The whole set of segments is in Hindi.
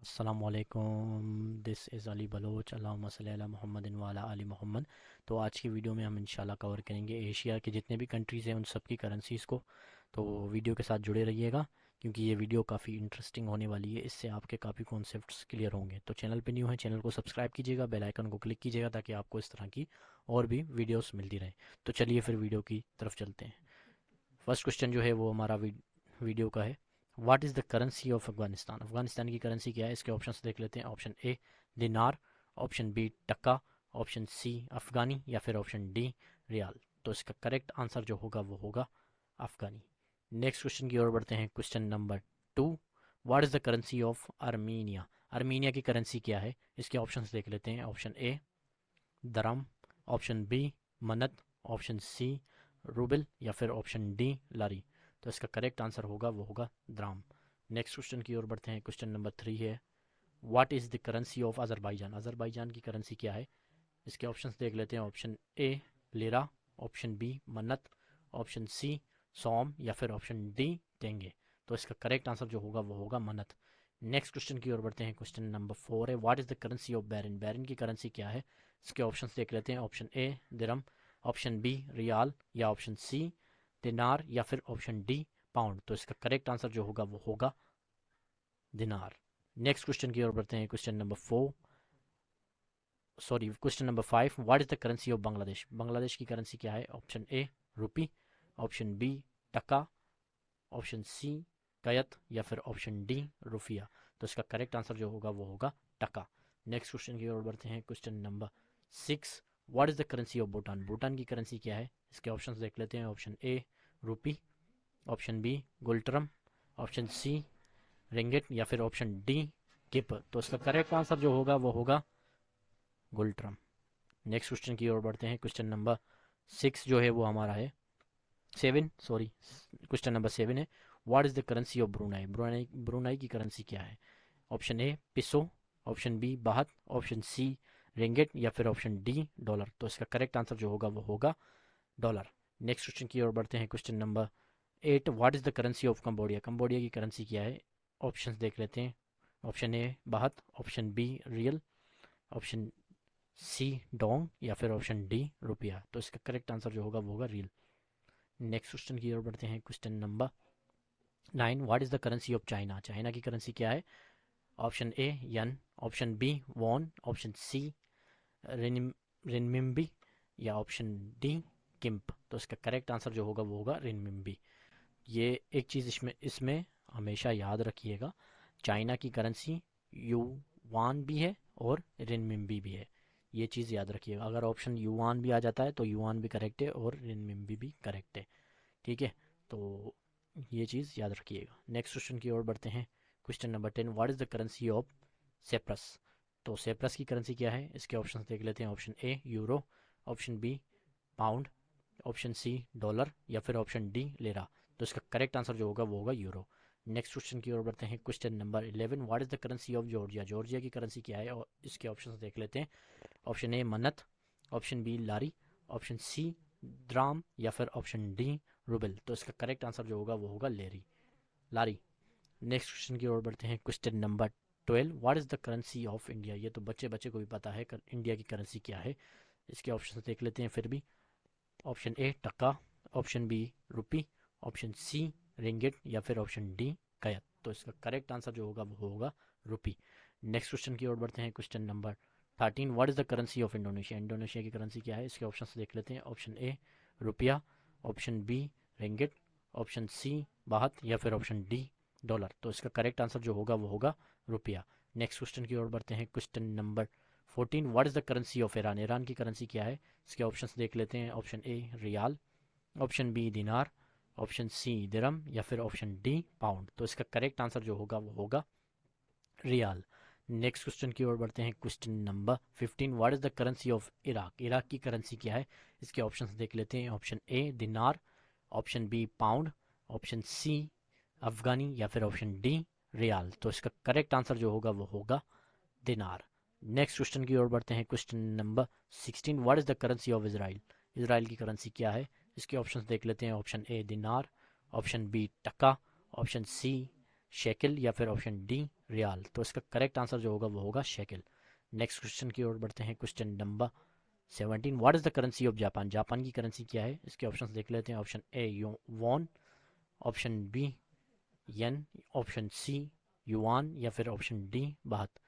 अस्सलामुअलैकुम, दिस इज़ अली बलोच। अल्लाहुम्मा सल्ली अला मुहम्मदिन व अला आलि मोहम्मद। तो आज की वीडियो में हम इंशाल्लाह कवर करेंगे एशिया के जितने भी कंट्रीज़ हैं उन सब की करेंसीज़ को। तो वीडियो के साथ जुड़े रहिएगा क्योंकि ये वीडियो काफ़ी इंटरेस्टिंग होने वाली है। इससे आपके काफ़ी कॉन्सेप्ट्स क्लियर होंगे। तो चैनल पे न्यू है, चैनल को सब्सक्राइब कीजिएगा, बेल आइकन को क्लिक कीजिएगा ताकि आपको इस तरह की और भी वीडियोस मिलती रहे। तो चलिए फिर वीडियो की तरफ चलते हैं। फर्स्ट क्वेश्चन जो है वो हमारा वीडियो का है। What is the currency of Afghanistan? Afghanistan की करेंसी क्या है? इसके ऑप्शंस देख लेते हैं। Option A dinar, option B taka, option C afghani या फिर ऑप्शन डी रियाल। तो इसका करेक्ट आंसर जो होगा वो होगा अफगानी। नेक्स्ट क्वेश्चन की ओर बढ़ते हैं। Question number 2, what is the currency of Armenia? Armenia की करेंसी क्या है? इसके ऑप्शंस देख लेते हैं। Option A dram, option B manat, option C rouble या फिर ऑप्शन डी लारी। तो इसका करेक्ट आंसर होगा वो होगा द्राम। नेक्स्ट क्वेश्चन की ओर बढ़ते हैं। क्वेश्चन नंबर 3 है, what is the currency of Azerbaijan? Azerbaijan की करेंसी क्या है? इसके ऑप्शंस देख लेते हैं। Option A lira, option B manat, option C som या फिर ऑप्शन डी टेंगे। तो इसका करेक्ट आंसर जो होगा वो होगा मन्नत। नेक्स्ट क्वेश्चन की ओर बढ़ते हैं। क्वेश्चन नंबर 4 है, what is the currency of Bahrain? Bahrain की करेंसी क्या है? इसके ऑप्शंस देख लेते हैं। Option A dirham, option B riyal या ऑप्शन सी दिनार या फिर ऑप्शन डी पाउंड। तो इसका करेक्ट आंसर जो होगा वो होगा दिनार। नेक्स्ट क्वेश्चन की ओर बढ़ते हैं। Question number 5, what is the currency of Bangladesh? Bangladesh की करेंसी क्या है? Option A rupee, option B taka, option C kyat या फिर ऑप्शन डी रुफिया। तो इसका करेक्ट आंसर जो होगा वो होगा टका। नेक्स्ट क्वेश्चन की ओर बढ़ते हैं। Question number 6, what is the currency of Bhutan? Bhutan की करेंसी क्या है? इसके ऑप्शंस देख लेते हैं। Option A rupee, option B ngultrum, option C ringgit या फिर ऑप्शन डी किप। तो इसका करेक्ट आंसर जो होगा वो होगा गुलट्रम। नेक्स्ट क्वेश्चन की ओर बढ़ते हैं। क्वेश्चन नंबर 6 जो है वो हमारा है 7 सॉरी क्वेश्चन नंबर 7 है, what is the currency of Brunei? Brunei Brunei की करेंसी क्या है? Option A peso, option B baht, option C ringgit या फिर ऑप्शन डी डॉलर। तो इसका करेक्ट आंसर जो होगा वो होगा डॉलर। नेक्स्ट क्वेश्चन की ओर बढ़ते हैं। Question number 8, what is the currency of Cambodia? Cambodia की करेंसी क्या है? ऑप्शंस देख लेते हैं। Option A baht, option B riel, option C dong या फिर ऑप्शन डी रुपया। तो इसका करेक्ट आंसर जो होगा वो होगा रियल। नेक्स्ट क्वेश्चन की ओर बढ़ते हैं। Question number 9, what is the currency of China? China की करेंसी क्या है? Option A yen, option B won, option C renminbi या ऑप्शन डी किम्प। तो इसका करेक्ट आंसर जो होगा वो होगा रिनमिम्बी। ये एक चीज़ इसमें इसमें हमेशा याद रखिएगा, चाइना की करेंसी युवान भी है और रिनमिम्बी भी है। ये चीज़ याद रखिएगा। अगर ऑप्शन युवान भी आ जाता है तो युवान भी करेक्ट है और रिनमिम्बी भी करेक्ट है। ठीक है, तो ये चीज़ याद रखिएगा। नेक्स्ट क्वेश्चन की ओर बढ़ते हैं। Question number 10, what is the currency of Cyprus? तो सेप्रस की करेंसी क्या है? इसके ऑप्शन देख लेते हैं। Option A euro, option B pound, option C dollar या फिर ऑप्शन डी लेरा। तो इसका करेक्ट आंसर जो होगा वो होगा यूरो। नेक्स्ट क्वेश्चन की ओर बढ़ते हैं। Question number 11, what is the currency of Georgia? Georgia की करेंसी क्या है? और इसके ऑप्शंस देख लेते हैं। ऑप्शन ए मन्नत, ऑप्शन बी लारी, ऑप्शन सी द्राम या फिर ऑप्शन डी रूबल। तो इसका करेक्ट आंसर जो होगा वो होगा लेरी लारी। नेक्स्ट क्वेश्चन की ओर बढ़ते हैं। Question number 12, what is the currency of India? ये तो बच्चे बच्चे को भी पता है इंडिया की करेंसी क्या है। इसके ऑप्शन देख लेते हैं फिर भी। Option A taka, option B rupee, option C ringgit या फिर ऑप्शन डी कयत। तो इसका करेक्ट आंसर जो होगा वो होगा रुपी। नेक्स्ट क्वेश्चन की ओर बढ़ते हैं। Question number 13, what is the currency of Indonesia? Indonesia की करेंसी क्या है? इसके ऑप्शन देख लेते हैं। ऑप्शन ए रुपया, option B ringgit, option C baht या फिर ऑप्शन डी डॉलर। तो इसका करेक्ट आंसर जो होगा वो होगा रुपया। नेक्स्ट क्वेश्चन की ओर बढ़ते हैं। Question number 14, what is the currency of Iran? Iran की करेंसी क्या है? इसके ऑप्शंस देख लेते हैं। Option A rial, option B dinar, option C dirham या फिर ऑप्शन डी पाउंड। तो इसका करेक्ट आंसर जो होगा वो होगा रियाल। नेक्स्ट क्वेश्चन की ओर बढ़ते हैं। Question number 15, what is the currency of Iraq? Iraq की करेंसी क्या है? इसके ऑप्शंस देख लेते हैं। Option A dinar, option B pound, option C afghani या फिर ऑप्शन डी रियाल। तो इसका करेक्ट आंसर जो होगा वो होगा दिनार। नेक्स्ट क्वेश्चन की ओर बढ़ते हैं। Question number 16, what is the currency of Israel? Israel की करेंसी क्या है? इसके ऑप्शंस देख लेते हैं। Option A dinar, option B taka, option C shekel या फिर ऑप्शन डी रियाल, तो इसका करेक्ट आंसर जो होगा वो होगा शेकिल। नेक्स्ट क्वेश्चन की ओर बढ़ते हैं, question number 17, what is the currency of Japan, Japan की करेंसी क्या है, इसके ऑप्शंस देख लेते हैं। Option A won, option B yen, option C yuan, या फिर ऑप्शन डी बाहत।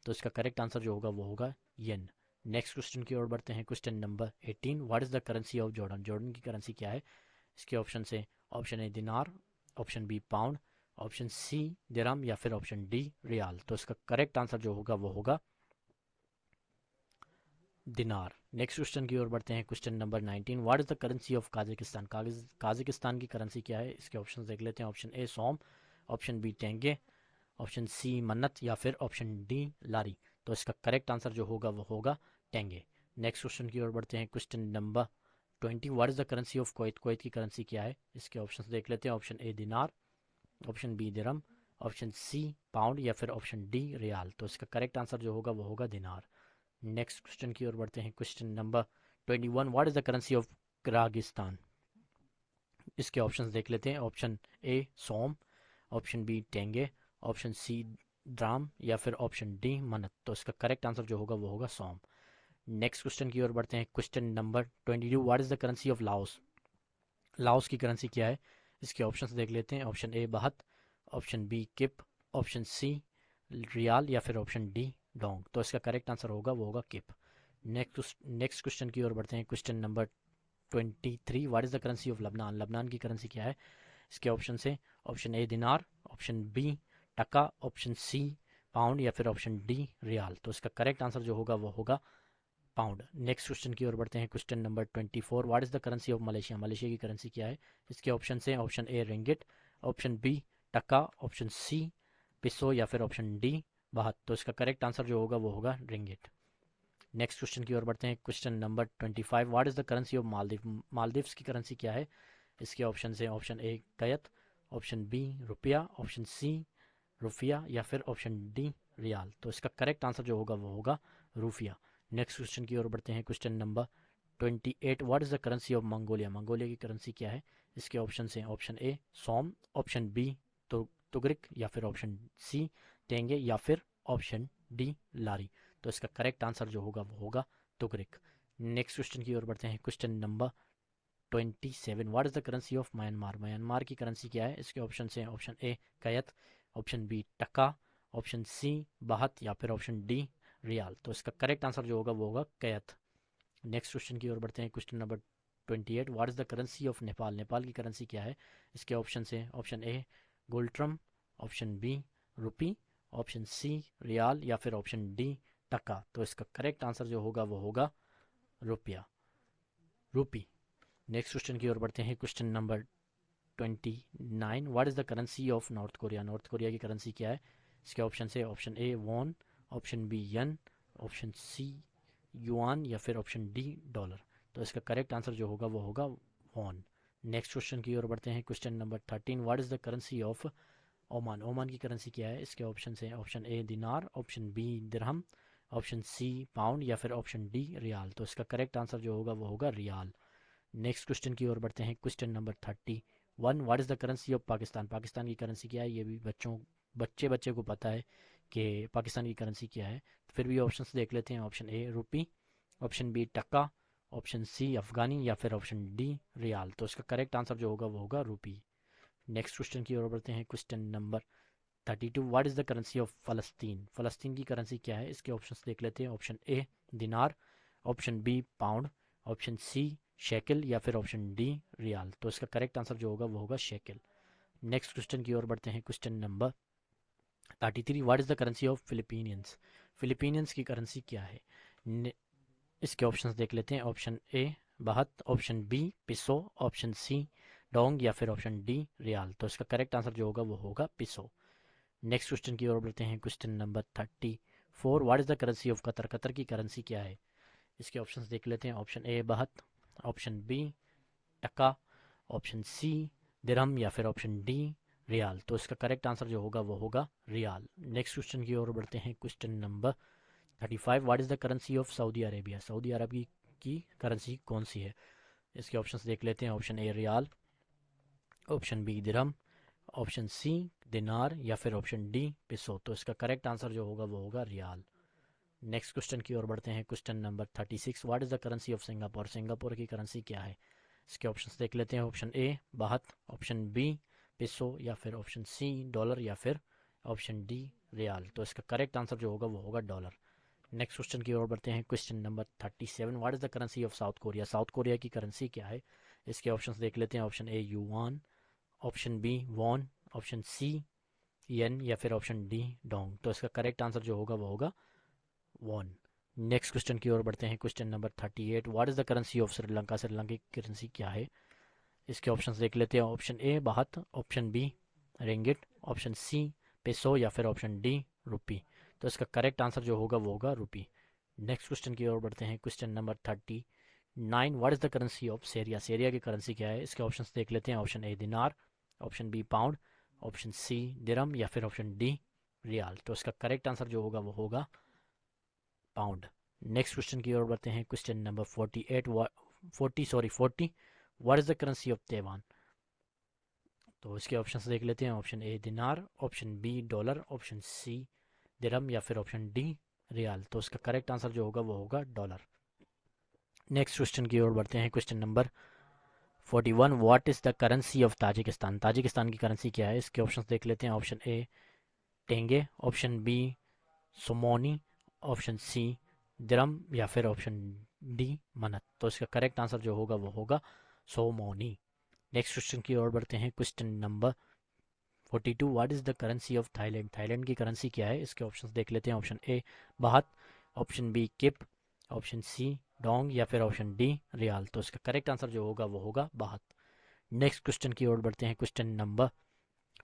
तो इसका करेक्ट आंसर जो होगा वो होगा येन। नेक्स्ट क्वेश्चन की ओर बढ़ते हैं, question number 18, what is the currency of Jordan, Jordan की करेंसी क्या है, इसके ऑप्शन से option A dinar, option B pound, option C dirham, या फिर ऑप्शन डी रियाल। तो इसका करेक्ट आंसर जो होगा वो होगा दिनार। नेक्स्ट क्वेश्चन की ओर बढ़ते हैं, question number 19, what is the currency of Kazakhstan, Kazakhstan की करेंसी क्या है, इसके ऑप्शन देख लेते हैं। Option A som, option B tenge, option C manat, या फिर ऑप्शन डी लारी। तो इसका करेक्ट आंसर जो होगा वो होगा टेंगे। नेक्स्ट क्वेश्चन की ओर बढ़ते हैं, question number 20, what is the currency of Kuwait, Kuwait की करेंसी क्या है, इसके ऑप्शन देख लेते हैं। Option A dinar, option B dirham, option C pound, या फिर ऑप्शन डी रियाल। तो इसका करेक्ट आंसर जो होगा वो होगा दिनार। नेक्स्ट क्वेश्चन की ओर बढ़ते हैं, question number 21, what is the currency of Kyrgyzstan, इसके ऑप्शंस देख लेते हैं। Option A som, option B tenge, option C dram, या फिर ऑप्शन डी मनत। तो इसका करेक्ट आंसर जो होगा वो होगा सोम। नेक्स्ट क्वेश्चन की ओर बढ़ते हैं, question number 22, what is the currency of Laos, Laos की करेंसी क्या है, इसके ऑप्शंस देख लेते हैं। Option A baht, option B kip, option C riyal, या फिर ऑप्शन डी डोंग। तो इसका करेक्ट आंसर होगा वो होगा किप। नेक्स्ट क्वेश्चन की ओर बढ़ते हैं, question number 23, what is the currency of Lebanon, लबनान की करेंसी क्या है, इसके ऑप्शन से option A dinar, option B taka, option C pound, या फिर ऑप्शन डी रियाल। तो इसका करेक्ट आंसर जो होगा वो होगा पाउंड। नेक्स्ट क्वेश्चन की ओर बढ़ते हैं, question number 24, what is the currency of Malaysia, Malaysia की करेंसी क्या है, इसके ऑप्शन से option A ringgit, option B taka, option C peso, या फिर ऑप्शन डी बाहत। तो इसका करेक्ट आंसर जो होगा वो होगा रिंगिट। नेक्स्ट क्वेश्चन की ओर बढ़ते हैं, question number 25, what is the currency of Maldives, Maldives की करेंसी क्या है, इसके ऑप्शन से ऑप्शन ए कयत, ऑप्शन बी रुपया, ऑप्शन सी रुफिया, या फिर ऑप्शन डी रियाल। तो इसका करेक्ट आंसर जो होगा वो होगा रुफिया। नेक्स्ट क्वेश्चन की ओर बढ़ते हैं, question number 28, what is the currency of Mongolia, Mongolia की करेंसी क्या है, इसके ऑप्शन से option A som, option B tugrik, या फिर ऑप्शन सी टेंगे, या फिर ऑप्शन डी लारी। तो इसका करेक्ट आंसर जो होगा वो होगा तुगरिक। नेक्स्ट क्वेश्चन की ओर बढ़ते हैं, question number 27, what is the currency of Myanmar, Myanmar की करेंसी क्या है, इसके ऑप्शन से ऑप्शन ए कयत, option B taka, option C baht, या फिर ऑप्शन डी रियाल। तो इसका करेक्ट आंसर जो होगा वो होगा कयत। नेक्स्ट क्वेश्चन की ओर बढ़ते हैं, question number 28, what is the currency of Nepal, Nepal की करेंसी क्या है, इसके ऑप्शन से option A ngultrum, option B rupee, option C riyal, या फिर ऑप्शन डी टका। तो इसका करेक्ट आंसर जो होगा वो होगा रुपया, रूपी। नेक्स्ट क्वेश्चन की ओर बढ़ते हैं, question number 29, what is the currency of North Korea, North Korea की करेंसी क्या है, इसके ऑप्शन से option A won, option B yen, option C yuan, या फिर ऑप्शन डी डॉलर। तो इसका करेक्ट आंसर जो होगा वो होगा वॉन। नेक्स्ट क्वेश्चन की ओर बढ़ते हैं, question number 13, what is the currency of Oman, Oman की करेंसी क्या है, इसके ऑप्शन से option A dinar, option B dirham, option C pound, या फिर ऑप्शन डी रियाल। तो इसका करेक्ट आंसर जो होगा वो होगा रियाल। नेक्स्ट क्वेश्चन की ओर बढ़ते हैं, question number 31, what is the currency of Pakistan, Pakistan की करेंसी क्या है, ये भी बच्चे को पता है कि पाकिस्तान की करेंसी क्या है, फिर भी ऑप्शंस देख लेते हैं। Option A rupee, option B taka, option C afghani, या फिर ऑप्शन डी रियाल। तो इसका करेक्ट आंसर जो होगा वो होगा रुपी। नेक्स्ट क्वेश्चन की ओर बढ़ते हैं, question number 32, what is the currency of Palestine, फ़लस्तीन की करेंसी क्या है, इसके ऑप्शंस देख लेते हैं। Option A dinar, option B pound, option C shekel, या फिर ऑप्शन डी रियाल। तो इसका करेक्ट आंसर जो होगा वो होगा शेकिल। नेक्स्ट क्वेश्चन की ओर बढ़ते हैं, question number 33, what is the currency of Philippines, Philippines की करेंसी क्या है, इसके ऑप्शंस देख लेते हैं। Option A baht, option B peso, option C dong, या फिर ऑप्शन डी रियाल। तो इसका करेक्ट आंसर जो होगा वो होगा पिसो। नेक्स्ट क्वेश्चन की ओर बढ़ते हैं, question number 34, what is the currency of Qatar, Qatar की करेंसी क्या है, इसके ऑप्शंस देख लेते हैं। Option A baht, option B taka, option C dirham, या फिर ऑप्शन डी रियाल। तो इसका करेक्ट आंसर जो होगा वो होगा रियाल। नेक्स्ट क्वेश्चन की ओर बढ़ते हैं, question number 35, what is the currency of Saudi Arabia, सऊदी अरब की करेंसी कौन सी है, इसके ऑप्शंस देख लेते हैं। Option A rial, option B dirham, option C dinar या फिर ऑप्शन डी पिसो। तो इसका करेक्ट आंसर जो होगा वो होगा रियाल। नेक्स्ट क्वेश्चन की ओर बढ़ते हैं। Question number 36, what is the currency of Singapore. Singapore की करेंसी क्या है? इसके ऑप्शंस देख लेते हैं। Option A baht, option B पिसो, या फिर ऑप्शन सी डॉलर, या फिर ऑप्शन डी रियाल। तो इसका करेक्ट आंसर जो होगा वो होगा डॉलर। नेक्स्ट क्वेश्चन की ओर बढ़ते हैं। Question number 37, what is the currency of South Korea. South Korea की करेंसी क्या है? इसके ऑप्शंस देख लेते हैं। Option A yuan, option B won, option C yen, या फिर ऑप्शन डी डोंग। तो इसका करेक्ट आंसर जो होगा वो होगा वॉन। नेक्स्ट क्वेश्चन की ओर बढ़ते हैं। Question number 38, what is the currency of Sri Lanka. Sri Lanka की करेंसी क्या है? इसके ऑप्शंस देख लेते हैं। Option A baht, option B ringgit, option C peso, या फिर ऑप्शन डी रुपी। तो इसका करेक्ट आंसर जो होगा वो होगा रुपी। नेक्स्ट क्वेश्चन की ओर बढ़ते हैं। Question number 39, what is the currency of Syria. Syria की करेंसी क्या है? इसके ऑप्शंस देख लेते हैं। Option A dinar, option B pound, option C dirham, या फिर ऑप्शन डी रियाल। तो इसका करेक्ट आंसर जो होगा वो होगा पाउंड। नेक्स्ट क्वेश्चन की ओर बढ़ते हैं। Question number 40, what is the currency of Taiwan. तो इसके ऑप्शंस देख लेते हैं। Option A dinar, option B dollar, option C dirham, या फिर ऑप्शन डी रियाल। तो इसका करेक्ट आंसर जो होगा वो होगा डॉलर। नेक्स्ट क्वेश्चन की ओर बढ़ते हैं। Question number 41, what is the currency of Tajikistan. Tajikistan की करेंसी क्या है? इसके ऑप्शंस देख लेते हैं। Option A tenge, option B somoni, option C dirham, या फिर ऑप्शन डी मनत। तो इसका करेक्ट आंसर जो होगा वो होगा सोमोनी। नेक्स्ट क्वेश्चन की ओर बढ़ते हैं। Question number 42, what is the currency of Thailand. Thailand की करेंसी क्या है? इसके ऑप्शंस देख लेते हैं। Option A baht, option B kip, option C dong, या फिर ऑप्शन डी रियाल। तो इसका करेक्ट आंसर जो होगा वो होगा बाहत। नेक्स्ट क्वेश्चन की ओर बढ़ते हैं। Question number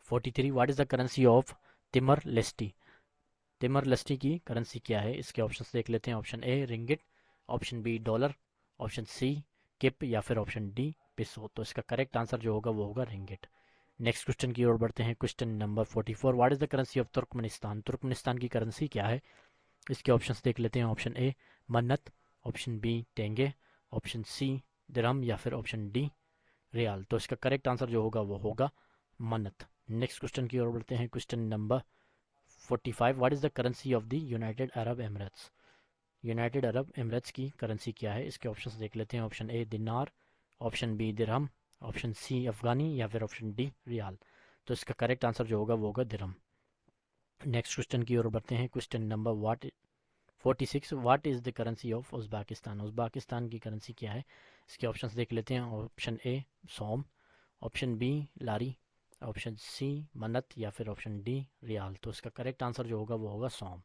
43, what is the currency of Timor Leste. Timor Leste की करेंसी क्या है? इसके ऑप्शंस देख लेते हैं। Option A ringgit, option B dollar, option C kip, या फिर ऑप्शन डी पिसो। तो इसका करेक्ट आंसर जो होगा वो होगा रिंगिट। नेक्स्ट क्वेश्चन की ओर बढ़ते हैं। Question number 44, what is the currency of Turkmenistan. Turkmenistan की करेंसी क्या है? इसके ऑप्शंस देख लेते हैं। ऑप्शन ए मन्नत, option B tenge, option C dirham, या फिर ऑप्शन डी रियाल। तो इसका करेक्ट आंसर जो होगा वो होगा मन्नत। नेक्स्ट क्वेश्चन की ओर बढ़ते हैं। Question number 45, what is the currency of the United Arab Emirates. United Arab Emirates की करेंसी क्या है? इसके ऑप्शंस देख लेते हैं। Option A dinar, option B dirham, option C afghani, या फिर ऑप्शन डी रियाल। तो इसका करेक्ट आंसर जो होगा वो होगा दिरहम। नेक्स्ट क्वेश्चन की ओर बढ़ते हैं। Question number 46, what is the currency of Uzbekistan. Uzbekistan की करेंसी क्या है? इसके ऑप्शंस देख लेते हैं। Option A som, option B lari, option C manat, या फिर ऑप्शन डी रियाल। तो इसका करेक्ट आंसर जो होगा वो होगा सोम।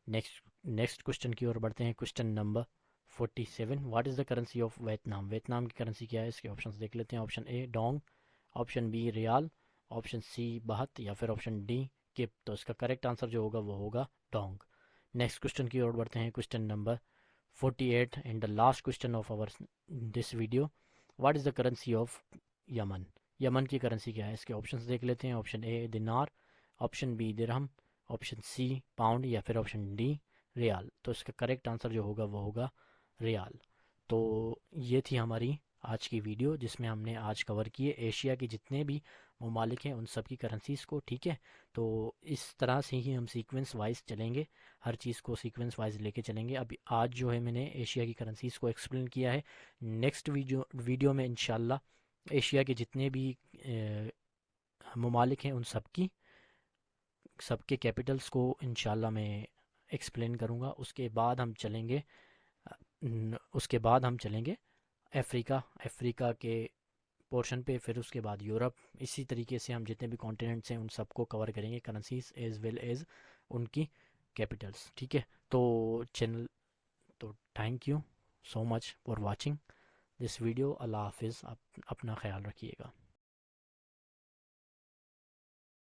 नेक्स्ट क्वेश्चन की ओर बढ़ते हैं। Question number 47, what is the currency of Vietnam. Vietnam की करेंसी क्या है? इसके ऑप्शंस देख लेते हैं। Option A dong, option B riyal, option C baht, या फिर ऑप्शन डी किप। तो इसका करेक्ट आंसर जो होगा वो होगा डोंग। नेक्स्ट क्वेश्चन की ओर बढ़ते हैं। Question number 48 and the last question of our this video, what is the currency of Yemen. Yemen की करेंसी क्या है? इसके ऑप्शंस देख लेते हैं। Option A dinar, option B dirham, option C pound, या फिर ऑप्शन डी रियाल। तो इसका करेक्ट आंसर जो होगा वो होगा रियाल। तो ये थी हमारी आज की वीडियो जिसमें हमने आज कवर किए एशिया के जितने भी ममालिक हैं उन सब की करेंसीज़ को। ठीक है, तो इस तरह से ही हम सीक्वेंस वाइज चलेंगे, हर चीज़ को सीक्वेंस वाइज लेके चलेंगे। अभी आज जो है मैंने एशिया की करेंसीज़ को एक्सप्लेन किया है। नेक्स्ट वीडियो में इंशाल्लाह एशिया के जितने भी ममालिक हैं उन सबके कैपिटल्स को इंशाल्लाह मैं एक्सप्लेन करूँगा। उसके बाद हम चलेंगे अफ्रीका के पोर्शन पे, फिर उसके बाद यूरोप। इसी तरीके से हम जितने भी कॉन्टिनेंट्स हैं उन सबको कवर करेंगे, करेंसीज एज वेल एज उनकी कैपिटल्स। ठीक है, तो thank you so much for watching this video. अल्लाह हाफिज़। अपना ख्याल रखिएगा।